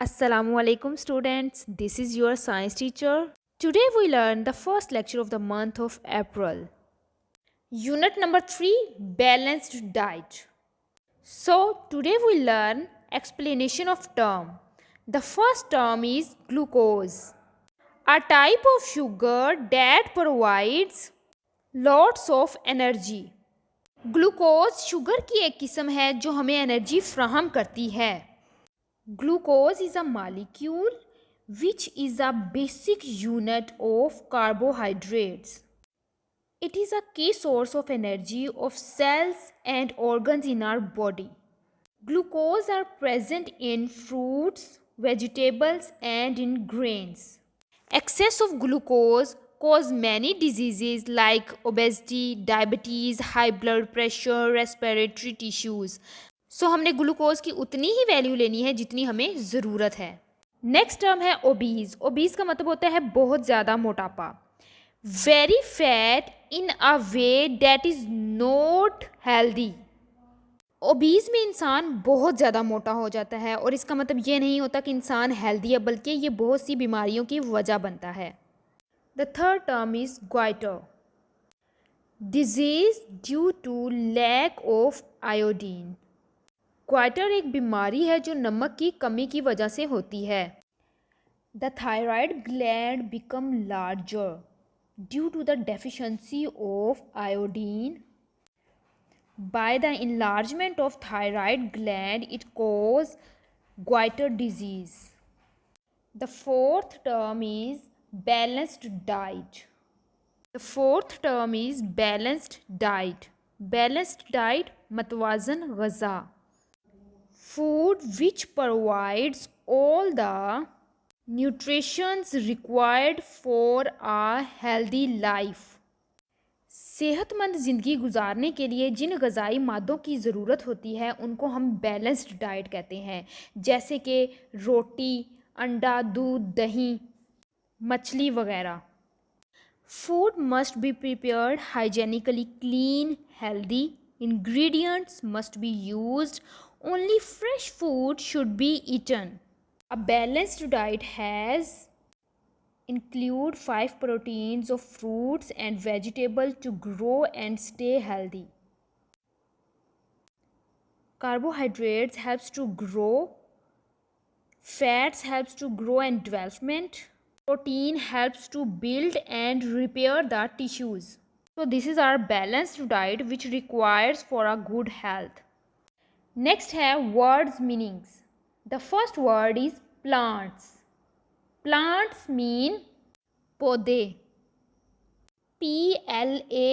Assalamu alaikum students, this is your science teacher. Today we learn the first lecture of the month of April. Unit number 3, balanced diet. So today we learn explanation of term. The first term is glucose, a type of sugar that provides lots of energy. Glucose sugar की एक किस्म है जो हमें energy फ्राहम करती है. Glucose is a molecule which is a basic unit of carbohydrates. It is a key source of energy of cells and organs in our body. Glucose are present in fruits, vegetables and in grains. Excess of glucose cause many diseases like obesity, diabetes, high blood pressure, respiratory tissues. सो हमने glucose की उतनी ही value लेनी है जितनी हमें ज़रूरत है. Next term है ओबीज. ओबीज का मतलब होता है बहुत ज़्यादा मोटापा. Very fat in a way that is not healthy. Obese में इंसान बहुत ज़्यादा मोटा हो जाता है और इसका मतलब ये नहीं होता कि इंसान हेल्दी है, बल्कि ये बहुत सी बीमारियों की वजह बनता है. The third term is goitre. Disease due to lack of iodine. Goitre एक बीमारी है जो नमक की कमी की वजह से होती है. The thyroid gland become larger due to the deficiency of iodine. By the enlargement of thyroid gland it cause goiter disease. The fourth term is balanced diet. The fourth term is balanced diet. Balanced diet मतवाज़न ग़ज़ा. Food which provides all the nutrients required for a healthy life. सेहतमंद ज़िंदगी गुजारने के लिए जिन ग़ज़ाई मादों की ज़रूरत होती है उनको हम बैलेंस्ड डाइट कहते हैं, जैसे कि रोटी, अंडा, दूध, दही, मछली वगैरह. Food must be prepared hygienically clean, healthy. Ingredients must be used. Only fresh food should be eaten. A balanced diet has include 5 proteins of fruits and vegetables to grow and stay healthy. Carbohydrates helps to grow. Fats helps to grow and development. Protein helps to build and repair the tissues. So this is our balanced diet which requires for a good health. Next है words meanings. The first word is plants. Plants mean पौधे. PLANTS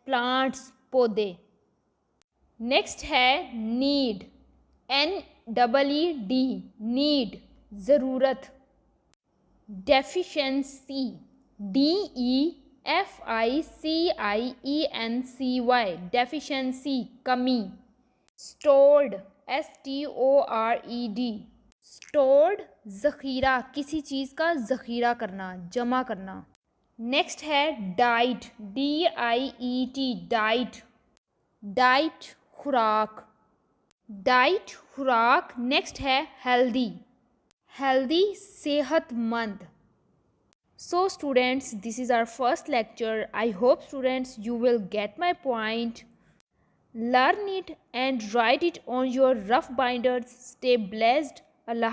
plants पौधे. Next है need. NEED need ज़रूरत. Deficiency. DEFICIENCY deficiency कमी. Stored. STORED stored ज़ख़ीरा, किसी चीज़ का ज़ख़ीरा करना, जमा करना. नेक्स्ट है डाइट. DIET diet. डाइट खुराक. डाइट खुराक. नेक्स्ट है हेल्दी. हेल्दी सेहतमंद. So students, this is our first lecture. I hope students you will get my point. Learn it and write it on your rough binders. Stay blessed. Allah